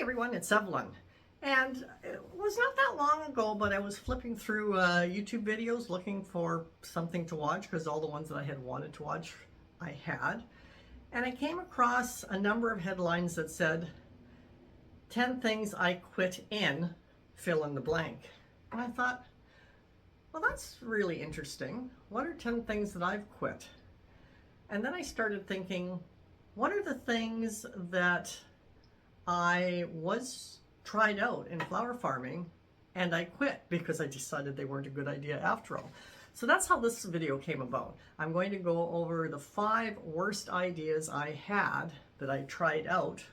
everyone, it's Evelyn. And it was not that long ago, but I was flipping through YouTube videos looking for something to watch because all the ones that I had wanted to watch, I had. And I came across a number of headlines that said, 10 things I quit in, fill in the blank. And I thought, well, that's really interesting. What are 10 things that I've quit? And then I started thinking, what are the things that I was tried out in flower farming and I quit because I decided they weren't a good idea after all. So that's how this video came about. I'm going to go over the 5 worst ideas I had that I tried out,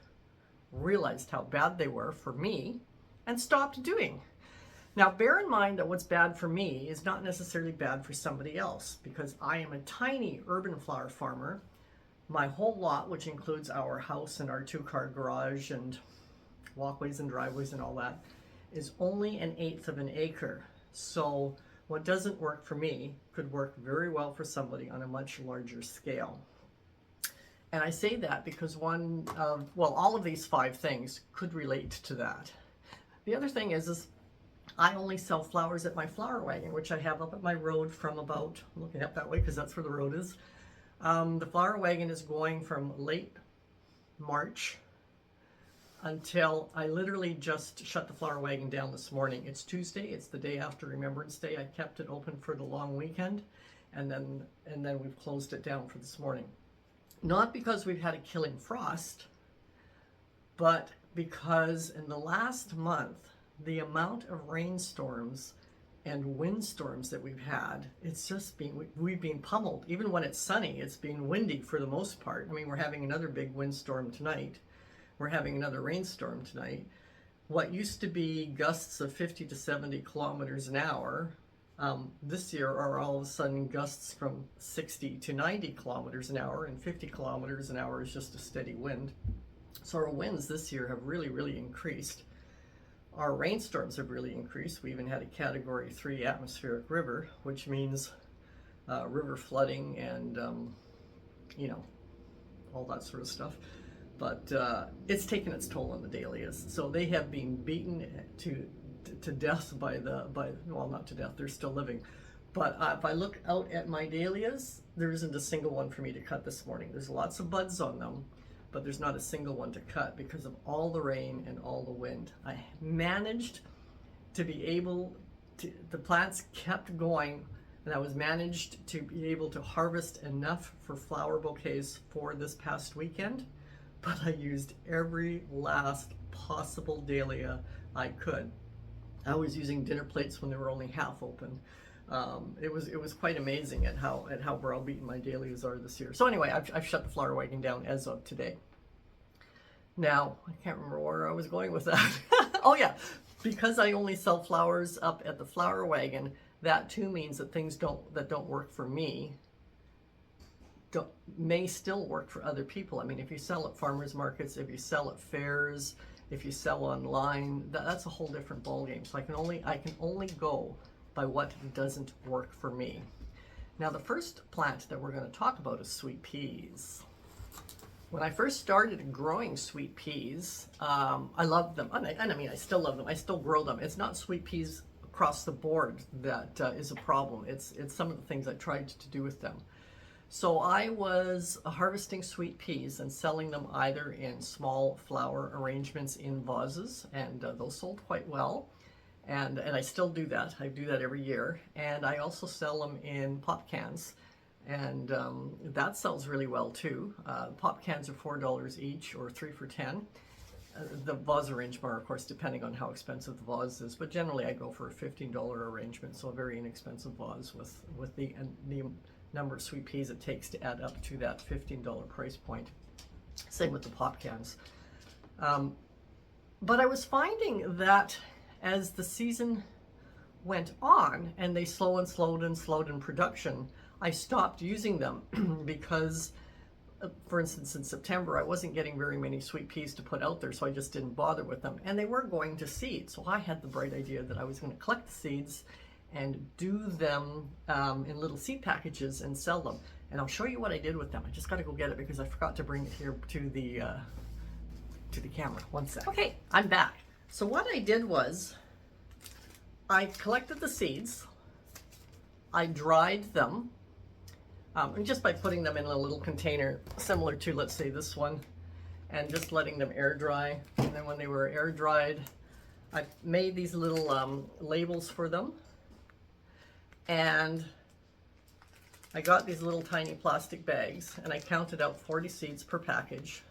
realized how bad they were for me, and stopped doing. Now bear in mind that what's bad for me is not necessarily bad for somebody else, because I am a tiny urban flower farmer. My whole lot, which includes our house and our 2-car garage and walkways and driveways and all that, is only 1/8 of an acre. So what doesn't work for me could work very well for somebody on a much larger scale. And I say that because all of these 5 things could relate to that. The other thing is I only sell flowers at my flower wagon, which I have up at my road from about, I'm looking up that way because that's where the road is. The flower wagon is going from late March until I literally just shut the flower wagon down this morning. It's Tuesday, it's the day after Remembrance Day. I kept it open for the long weekend, and then we've closed it down for this morning. Not because we've had a killing frost, but because in the last month, the amount of rainstorms and windstorms that we've had, it's just been, we've been pummeled. Even when it's sunny, it's been windy for the most part. I mean, we're having another big windstorm tonight. We're having another rainstorm tonight. What used to be gusts of 50 to 70 kilometers an hour, this year are all of a sudden gusts from 60 to 90 kilometers an hour, and 50 kilometers an hour is just a steady wind. So our winds this year have really, really increased. Our rainstorms have really increased. We even had a Category 3 atmospheric river, which means river flooding and, all that sort of stuff. But it's taken its toll on the dahlias. So they have been beaten to death well, not to death, they're still living. But if I look out at my dahlias, there isn't a single one for me to cut this morning. There's lots of buds on them, but there's not a single one to cut because of all the rain and all the wind. I managed to be able to, the plants kept going, and I was managed to be able to harvest enough for flower bouquets for this past weekend, but I used every last possible dahlia I could. I was using dinner plates when they were only half open. It was quite amazing at how browbeaten my dahlias are this year. So anyway, I've shut the flower wagon down as of today. Now, I can't remember where I was going with that. Oh yeah, because I only sell flowers up at the flower wagon, that too means that things that don't work for me may still work for other people. I mean, if you sell at farmers markets, if you sell at fairs, if you sell online, that's a whole different ballgame. So I can only go by what doesn't work for me. Now the first plant that we're going to talk about is sweet peas. When I first started growing sweet peas, I loved them, and I mean I still love them. I still grow them. It's not sweet peas across the board that is a problem. It's some of the things I tried to do with them. So I was harvesting sweet peas and selling them either in small flower arrangements in vases, and those sold quite well. And I still do that. I do that every year. And I also sell them in pop cans, and that sells really well too. Pop cans are $4 each, or 3 for $10. The vase arrangement, of course, depending on how expensive the vase is, but generally I go for a $15 arrangement, so a very inexpensive vase with the number of sweet peas it takes to add up to that $15 price point. Same with the pop cans. But I was finding that as the season went on and they slowed in production, I stopped using them because, for instance, in September, I wasn't getting very many sweet peas to put out there, so I just didn't bother with them. And they were going to seed, so I had the bright idea that I was going to collect the seeds and do them in little seed packages and sell them. And I'll show you what I did with them. I just got to go get it because I forgot to bring it here to the to the camera. One sec. Okay, I'm back. So what I did was I collected the seeds, I dried them, and just by putting them in a little container similar to, let's say, this one, and just letting them air dry. And then when they were air dried, I made these little labels for them, and I got these little tiny plastic bags, and I counted out 40 seeds per package,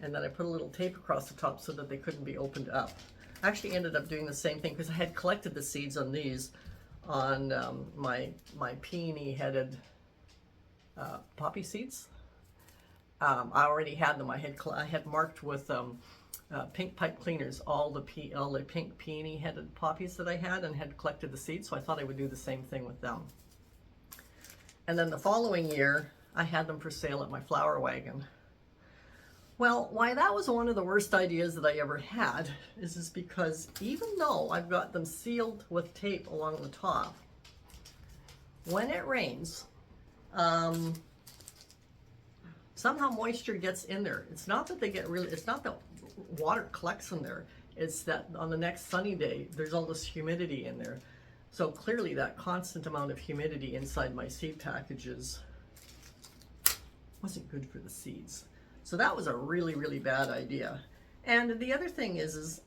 and then I put a little tape across the top so that they couldn't be opened up. I actually ended up doing the same thing because I had collected the seeds on these on my peony-headed poppy seeds. I already had them. I had marked with pink pipe cleaners all the pink peony-headed poppies that I had collected the seeds, so I thought I would do the same thing with them. And then the following year, I had them for sale at my flower wagon. Well, why that was one of the worst ideas that I ever had is because even though I've got them sealed with tape along the top, when it rains, somehow moisture gets in there. It's not that it's not that water collects in there. It's that on the next sunny day, there's all this humidity in there. So clearly that constant amount of humidity inside my seed packages wasn't good for the seeds. So that was a really, really bad idea. And the other thing is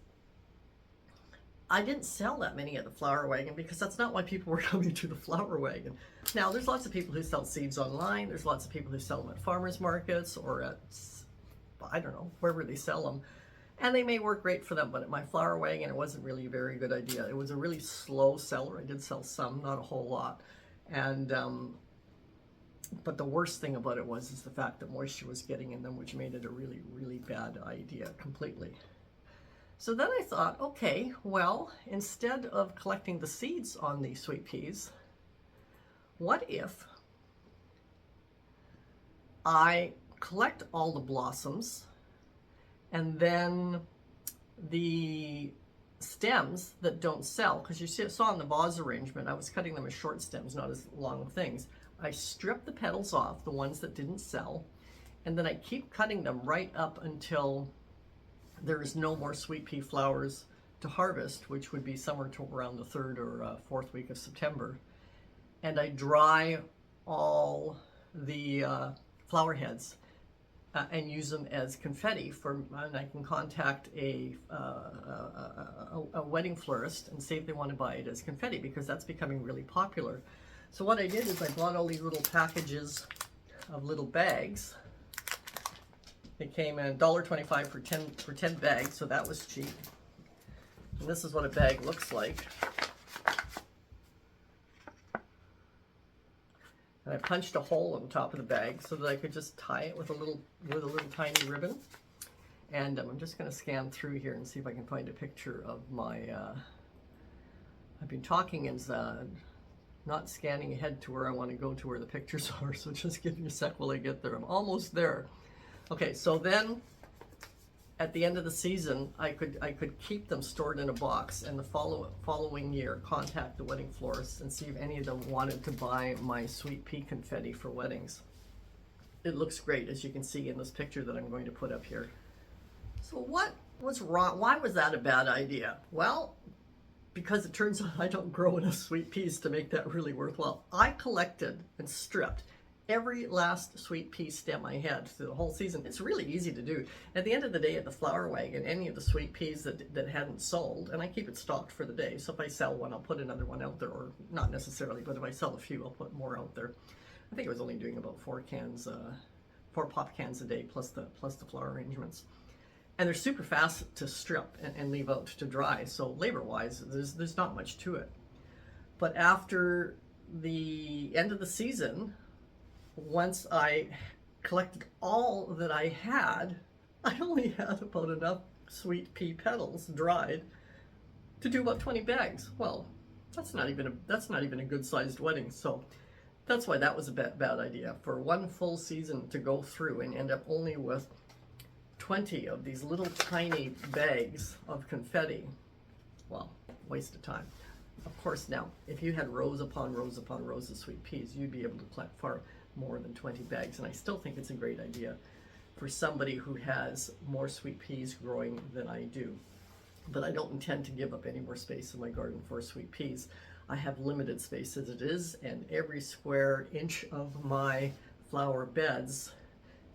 I didn't sell that many at the flower wagon because that's not why people were coming to the flower wagon. Now, there's lots of people who sell seeds online. There's lots of people who sell them at farmers markets or at, I don't know, wherever they sell them. And they may work great for them, but at my flower wagon, it wasn't really a very good idea. It was a really slow seller. I did sell some, not a whole lot. And, but the worst thing about it is the fact that moisture was getting in them, which made it a really, really bad idea completely. So then I thought, okay, well, instead of collecting the seeds on these sweet peas, what if I collect all the blossoms and then the stems that don't sell, because you saw in the vase arrangement, I was cutting them as short stems, not as long things. I strip the petals off, the ones that didn't sell, and then I keep cutting them right up until there is no more sweet pea flowers to harvest, which would be somewhere to around the 3rd or 4th week of September. And I dry all the flower heads and use them as confetti and I can contact a wedding florist and see if they want to buy it as confetti, because that's becoming really popular. So what I did is I bought all these little packages of little bags. They came in $1.25 for 10 bags, so that was cheap. And this is what a bag looks like. And I punched a hole on the top of the bag so that I could just tie it with a little tiny ribbon. And I'm just going to scan through here and see if I can find a picture of my. I've been talking and not scanning ahead to where I want to go to where the pictures are. So just give me a sec while I get there. I'm almost there. Okay, so then at the end of the season, I could keep them stored in a box, and the following year contact the wedding florist and see if any of them wanted to buy my sweet pea confetti for weddings. It looks great, as you can see in this picture that I'm going to put up here. So what was wrong? Why was that a bad idea? Well, because it turns out I don't grow enough sweet peas to make that really worthwhile. I collected and stripped every last sweet pea stem I had through the whole season. It's really easy to do. At the end of the day at the flower wagon, any of the sweet peas that hadn't sold, and I keep it stocked for the day, so if I sell one, I'll put another one out there, or not necessarily, but if I sell a few, I'll put more out there. I think I was only doing about 4 pop cans a day, plus the flower arrangements. And they're super fast to strip and leave out to dry, so labor-wise, there's not much to it. But after the end of the season, once I collected all that I only had about enough sweet pea petals dried to do about 20 bags. Well, that's not even a good-sized wedding, so that's why that was a bad idea. For one full season to go through and end up only with 20 of these little tiny bags of confetti, well, waste of time. Of course, now, if you had rows upon rows upon rows of sweet peas, you'd be able to collect far more than 20 bags, and I still think it's a great idea for somebody who has more sweet peas growing than I do. But I don't intend to give up any more space in my garden for sweet peas. I have limited space as it is, and every square inch of my flower beds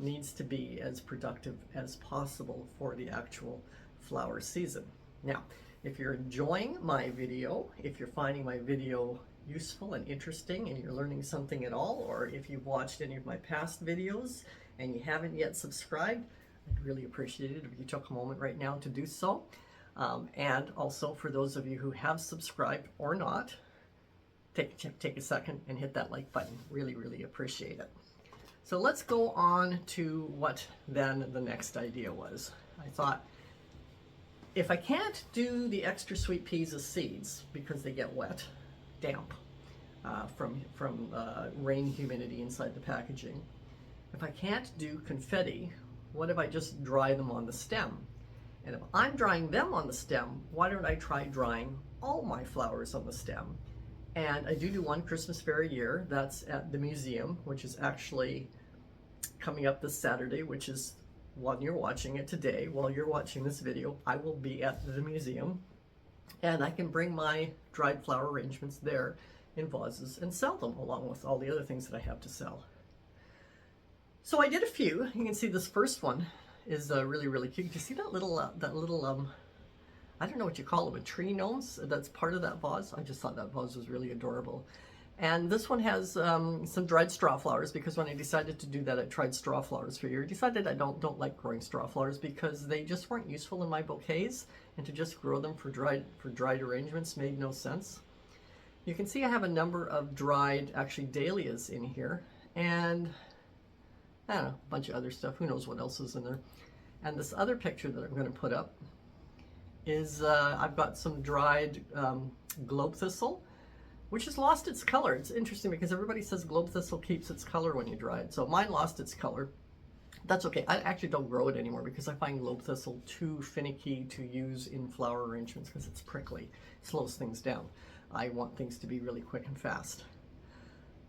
needs to be as productive as possible for the actual flower season. Now, if you're enjoying my video, if you're finding my video useful and interesting and you're learning something at all, or if you've watched any of my past videos and you haven't yet subscribed, I'd really appreciate it if you took a moment right now to do so. And also for those of you who have subscribed or not, take a second and hit that like button. Really, really appreciate it. So let's go on to what then the next idea was. I thought, if I can't do the extra sweet peas as seeds because they get wet, damp from rain humidity inside the packaging, if I can't do confetti, what if I just dry them on the stem? And if I'm drying them on the stem, why don't I try drying all my flowers on the stem? And I do one Christmas fair a year. That's at the museum, which is actually coming up this Saturday, which is when you're watching it today. While you're watching this video, I will be at the museum, and I can bring my dried flower arrangements there in vases and sell them along with all the other things that I have to sell. So I did a few. You can see this first one is really, really cute. Do you see that little I don't know what you call them, a tree gnomes that's part of that vase? I just thought that vase was really adorable. And this one has some dried straw flowers, because when I decided to do that, I tried straw flowers for a year. I decided I don't like growing straw flowers because they just weren't useful in my bouquets, and to just grow them for dried arrangements made no sense. You can see I have a number of dried, actually, dahlias in here, and I don't know, a bunch of other stuff. Who knows what else is in there. And this other picture that I'm going to put up is I've got some dried globe thistle, which has lost its color. It's interesting because everybody says globe thistle keeps its color when you dry it. So mine lost its color. That's okay. I actually don't grow it anymore because I find globe thistle too finicky to use in flower arrangements because it's prickly. It slows things down. I want things to be really quick and fast.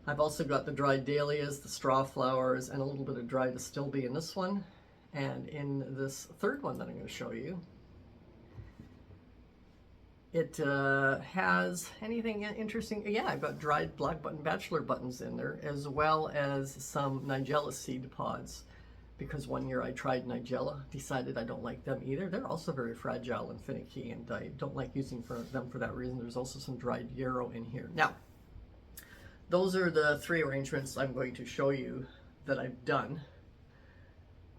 I've also got the dried dahlias, the straw flowers, and a little bit of dried astilbe in this one. And in this third one that I'm going to show you, it has anything interesting. Yeah, I've got dried black button bachelor buttons in there, as well as some nigella seed pods, because one year I tried nigella, decided I don't like them either. They're also very fragile and finicky, and I don't like using them for that reason. There's also some dried yarrow in here. Now, those are the three arrangements I'm going to show you that I've done.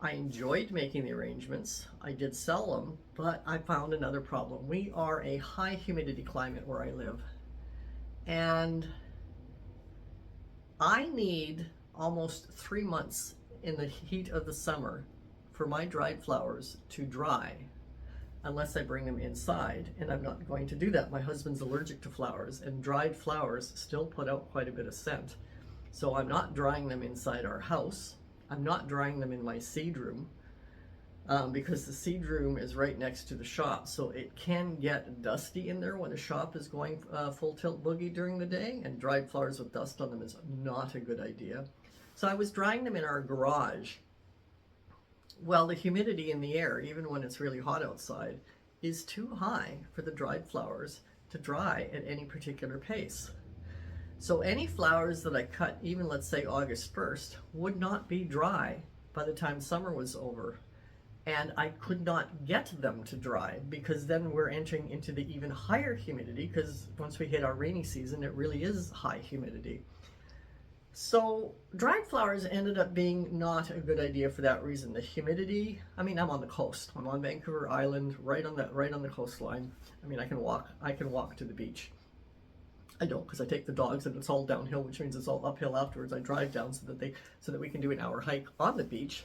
I enjoyed making the arrangements. I did sell them, but I found another problem. We are a high humidity climate where I live, and I need almost 3 months in the heat of the summer for my dried flowers to dry, unless I bring them inside, and I'm not going to do that. My husband's allergic to flowers, and dried flowers still put out quite a bit of scent. So I'm not drying them inside our house. I'm not drying them in my seed room because the seed room is right next to the shop, so it can get dusty in there when the shop is going full tilt boogie during the day, and dried flowers with dust on them is not a good idea. So I was drying them in our garage. Well, the humidity in the air, even when it's really hot outside, is too high for the dried flowers to dry at any particular pace. So any flowers that I cut, even let's say August 1st, would not be dry by the time summer was over. And I could not get them to dry, because then we're entering into the even higher humidity, because once we hit our rainy season, it really is high humidity. So dried flowers ended up being not a good idea for that reason. The humidity, I mean, I'm on the coast. I'm on Vancouver Island, right on the coastline. I mean, I can walk to the beach. I don't, because I take the dogs and it's all downhill, which means it's all uphill afterwards. I drive down so that we can do an hour hike on the beach.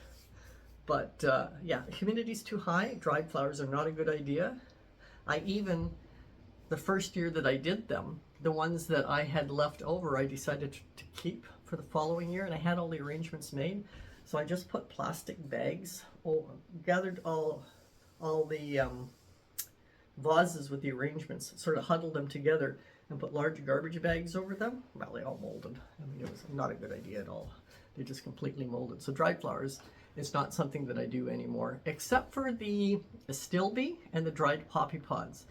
But yeah, humidity's too high. Dried flowers are not a good idea. The first year that I did them, the ones that I had left over, I decided to keep for the following year, and I had all the arrangements made. So I just put plastic bags, gathered all the vases with the arrangements, sort of huddled them together, and put large garbage bags over them. Well, they all molded. I mean, it was not a good idea at all. They just completely molded. So dried flowers It's not something that I do anymore, except for the astilbe and the dried poppy pods,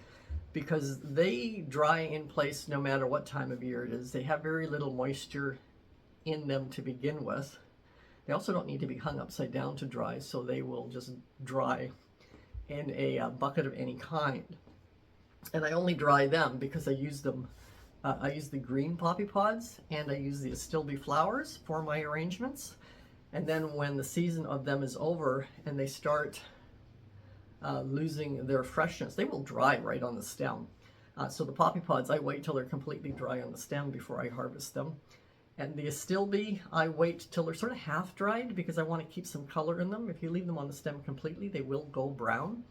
because they dry in place no matter what time of year it is. They have very little moisture in them to begin with. They also don't need to be hung upside down to dry, so they will just dry in a bucket of any kind. And I only dry them because I use them. I use the green poppy pods and I use the astilbe flowers for my arrangements. And then when the season of them is over and they start losing their freshness, they will dry right on the stem. So the poppy pods, I wait till they're completely dry on the stem before I harvest them. And the astilbe, I wait till they're sort of half dried because I want to keep some color in them. If you leave them on the stem completely, they will go brown.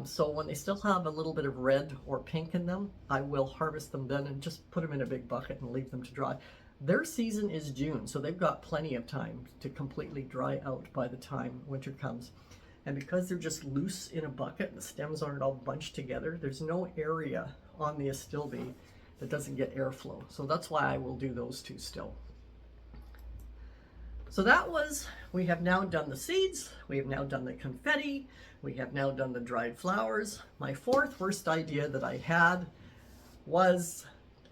So when they still have a little bit of red or pink in them, I will harvest them then and just put them in a big bucket and leave them to dry. Their season is June, so they've got plenty of time to completely dry out by the time winter comes. And because they're just loose in a bucket, the stems aren't all bunched together, there's no area on the astilbe that doesn't get airflow. So that's why I will do those two still. So that was, we have now done the seeds, we have now done the confetti, we have now done the dried flowers. My fourth worst idea that I had was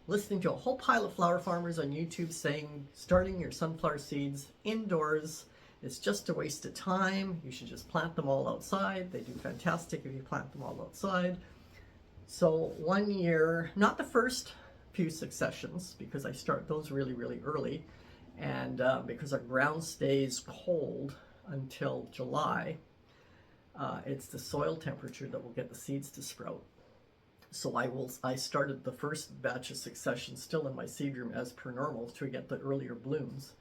listening to a whole pile of flower farmers on YouTube saying starting your sunflower seeds indoors is just a waste of time. You should just plant them all outside. They do fantastic if you plant them all outside. So one year, not the first few successions, because I start those really, really early, and because our ground stays cold until July, it's the soil temperature that will get the seeds to sprout. So I started the first batch of succession still in my seed room as per normal to get the earlier blooms.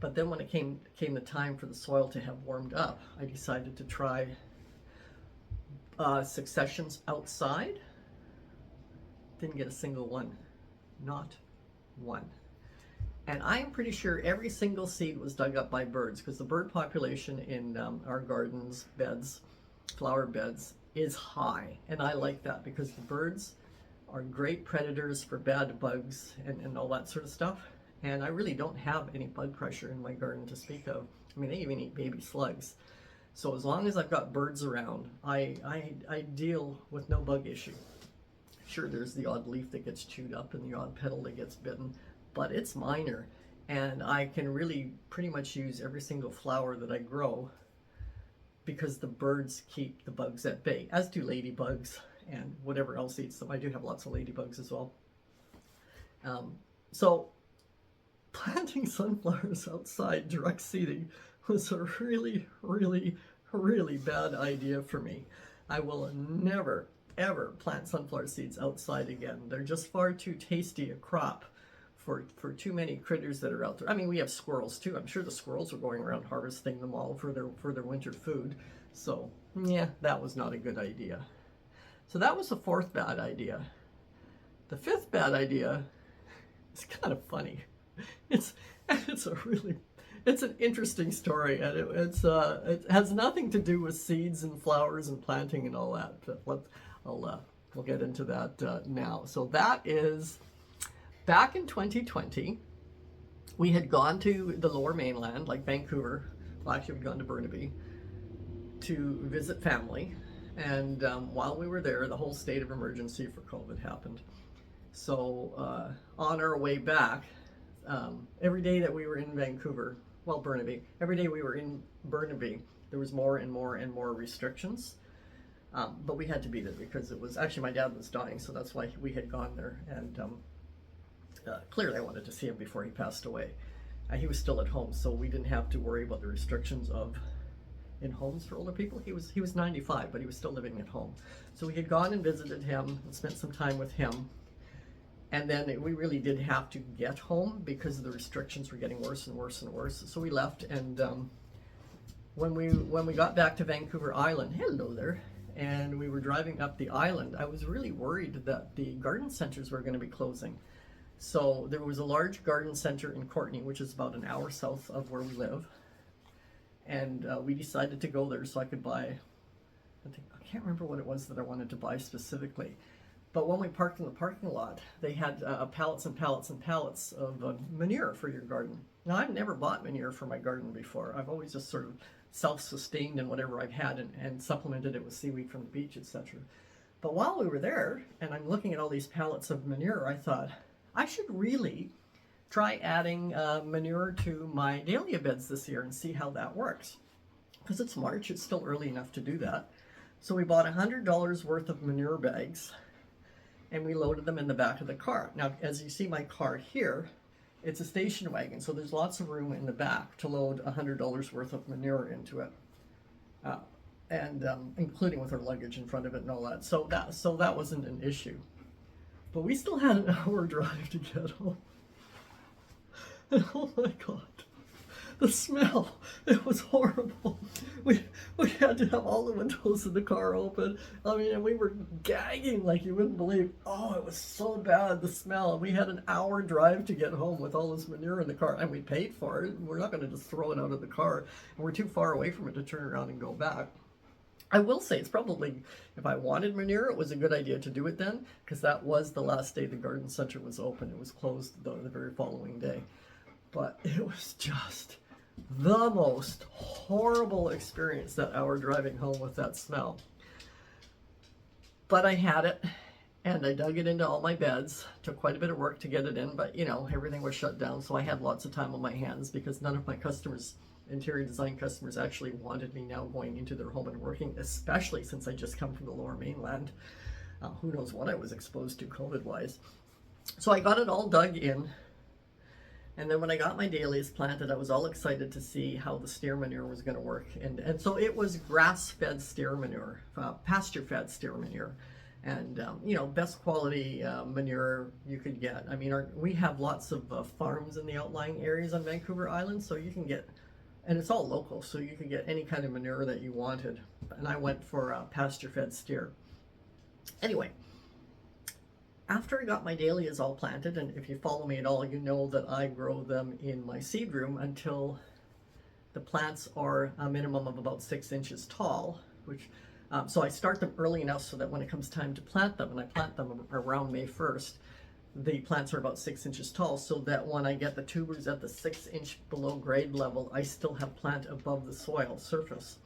But then when it came the time for the soil to have warmed up, I decided to try successions outside. Didn't get a single one, not one. And I'm pretty sure every single seed was dug up by birds, because the bird population in our gardens, beds, flower beds, is high. And I like that because the birds are great predators for bad bugs and all that sort of stuff. And I really don't have any bug pressure in my garden to speak of. I mean, they even eat baby slugs. So as long as I've got birds around, I deal with no bug issue. Sure, there's the odd leaf that gets chewed up and the odd petal that gets bitten, but it's minor. And I can really pretty much use every single flower that I grow because the birds keep the bugs at bay, as do ladybugs and whatever else eats them. I do have lots of ladybugs as well. So planting sunflowers outside direct seeding was a really, really, really bad idea for me. I will never, ever plant sunflower seeds outside again. They're just far too tasty a crop for too many critters that are out there. I mean, we have squirrels too. I'm sure the squirrels are going around harvesting them all for their winter food. So yeah, that was not a good idea. So that was the fourth bad idea. The fifth bad idea is kind of funny. It's an interesting story, and it has nothing to do with seeds and flowers and planting and all that. But we'll get into that now. So that is back in 2020. We had gone to the Lower Mainland, like Vancouver. Well, actually, we'd gone to Burnaby to visit family, and while we were there, the whole state of emergency for COVID happened. So on our way back, every day that we were in Vancouver, well, Burnaby, every day we were in Burnaby, there was more and more and more restrictions. But we had to be there because it was actually my dad was dying, so that's why we had gone there. And clearly I wanted to see him before he passed away. He was still at home, so we didn't have to worry about the restrictions of in homes for older people. He was 95, but he was still living at home. So we had gone and visited him and spent some time with him. And then we really did have to get home because the restrictions were getting worse and worse and worse. So we left, and when we got back to Vancouver Island, hello there, and we were driving up the island, I was really worried that the garden centers were going to be closing. So there was a large garden center in Courtenay, which is about an hour south of where we live. And we decided to go there so I could buy, I can't remember what it was that I wanted to buy specifically. But when we parked in the parking lot, they had pallets and pallets and pallets of manure for your garden. Now, I've never bought manure for my garden before. I've always just sort of self-sustained in whatever I've had, and supplemented it with seaweed from the beach, etc. But while we were there, and I'm looking at all these pallets of manure, I thought I should really try adding manure to my dahlia beds this year and see how that works. Because it's March, it's still early enough to do that. So we bought $100 worth of manure bags, and we loaded them in the back of the car. Now, as you see my car here, it's a station wagon, so there's lots of room in the back to load $100 worth of manure into it, including with our luggage in front of it and all that. So that wasn't an issue. But we still had an hour drive to get home. And oh my God, the smell, it was horrible. We had to have all the windows in the car open. I mean, and we were gagging like you wouldn't believe. Oh, it was so bad, the smell. And we had an hour drive to get home with all this manure in the car, and we paid for it. We're not going to just throw it out of the car, and we're too far away from it to turn around and go back. I will say it's probably, if I wanted manure, it was a good idea to do it then, because that was the last day the garden center was open. It was closed the very following day. But it was just the most horrible experience, that hour driving home with that smell. But I had it, and I dug it into all my beds. Took quite a bit of work to get it in, but you know, everything was shut down, so I had lots of time on my hands, because none of my customers, interior design customers, actually wanted me now going into their home and working, especially since I just come from the Lower Mainland. Who knows what I was exposed to COVID-wise. So I got it all dug in. And then when I got my dahlias planted, I was all excited to see how the steer manure was going to work. And so it was grass-fed steer manure, pasture-fed steer manure. And, you know, best quality manure you could get. I mean, we have lots of farms in the outlying areas on Vancouver Island, so you can get, and it's all local, so you can get any kind of manure that you wanted. And I went for pasture-fed steer. Anyway, after I got my dahlias all planted, and if you follow me at all, you know that I grow them in my seed room until the plants are a minimum of about 6 inches tall, which so I start them early enough so that when it comes time to plant them, and I plant them around May 1st, the plants are about 6 inches tall, so that when I get the tubers at the 6-inch below grade level, I still have plant above the soil surface.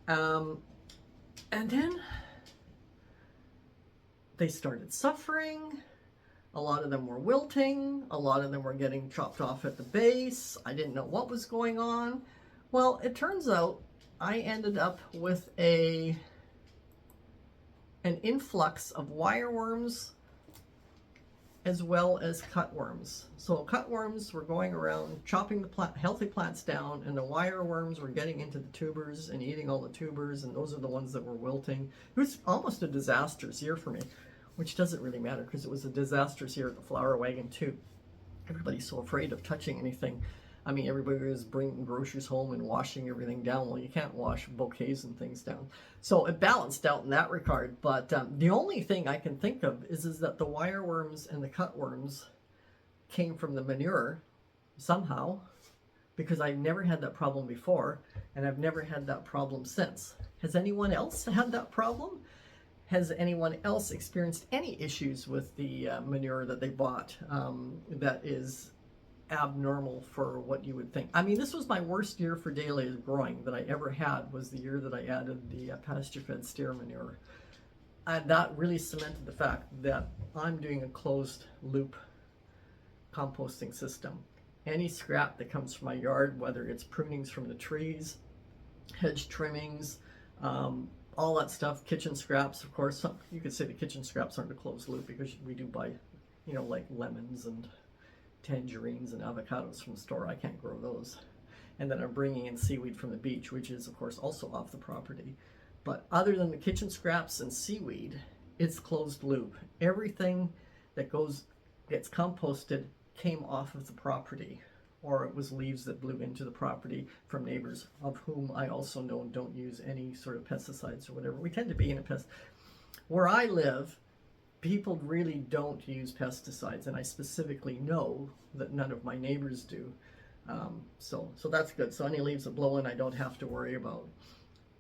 And then they started suffering. A lot of them were wilting. A lot of them were getting chopped off at the base. I didn't know what was going on. Well, it turns out I ended up with an influx of wireworms as well as cutworms. So cutworms were going around chopping the healthy plants down, and the wireworms were getting into the tubers and eating all the tubers, and those are the ones that were wilting. It was almost a disastrous year for me, which doesn't really matter because it was a disastrous year at the flower wagon too. Everybody's so afraid of touching anything. I mean, everybody was bringing groceries home and washing everything down. Well, you can't wash bouquets and things down. So it balanced out in that regard. But the only thing I can think of is that the wireworms and the cutworms came from the manure somehow, because I've never had that problem before, and I've never had that problem since. Has anyone else had that problem? Has anyone else experienced any issues with the manure that they bought that is abnormal for what you would think? I mean, this was my worst year for dahlias growing that I ever had, was the year that I added the pasture-fed steer manure. And that really cemented the fact that I'm doing a closed loop composting system. Any scrap that comes from my yard, whether it's prunings from the trees, hedge trimmings, all that stuff, kitchen scraps, of course. You could say the kitchen scraps aren't a closed loop because we do buy, you know, like lemons and tangerines and avocados from the store. I can't grow those. And then I'm bringing in seaweed from the beach, which is, of course, also off the property. But other than the kitchen scraps and seaweed, it's closed loop. Everything that gets composted came off of the property, or it was leaves that blew into the property from neighbors, of whom I also know don't use any sort of pesticides or whatever. We tend to be in a pest. Where I live, people really don't use pesticides, and I specifically know that none of my neighbors do. So that's good. So any leaves that blow in, I don't have to worry about.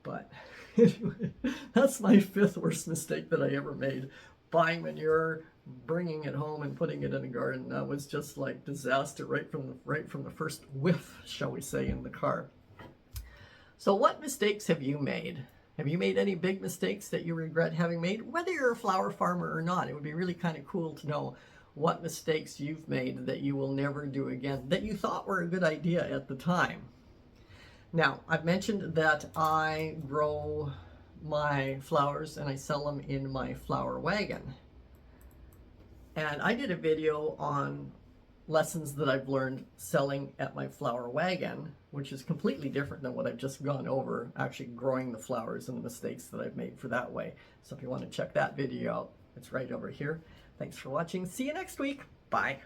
But anyway, that's my 5th worst mistake that I ever made. Buying manure, bringing it home and putting it in a garden. That was just like disaster right from the first whiff, shall we say, in the car. So what mistakes have you made? Have you made any big mistakes that you regret having made? Whether you're a flower farmer or not, it would be really kind of cool to know what mistakes you've made that you will never do again, that you thought were a good idea at the time. Now, I've mentioned that I grow my flowers and I sell them in my flower wagon. And I did a video on lessons that I've learned selling at my flower wagon, which is completely different than what I've just gone over, actually growing the flowers and the mistakes that I've made for that way. So if you want to check that video out, it's right over here. Thanks for watching. See you next week. Bye.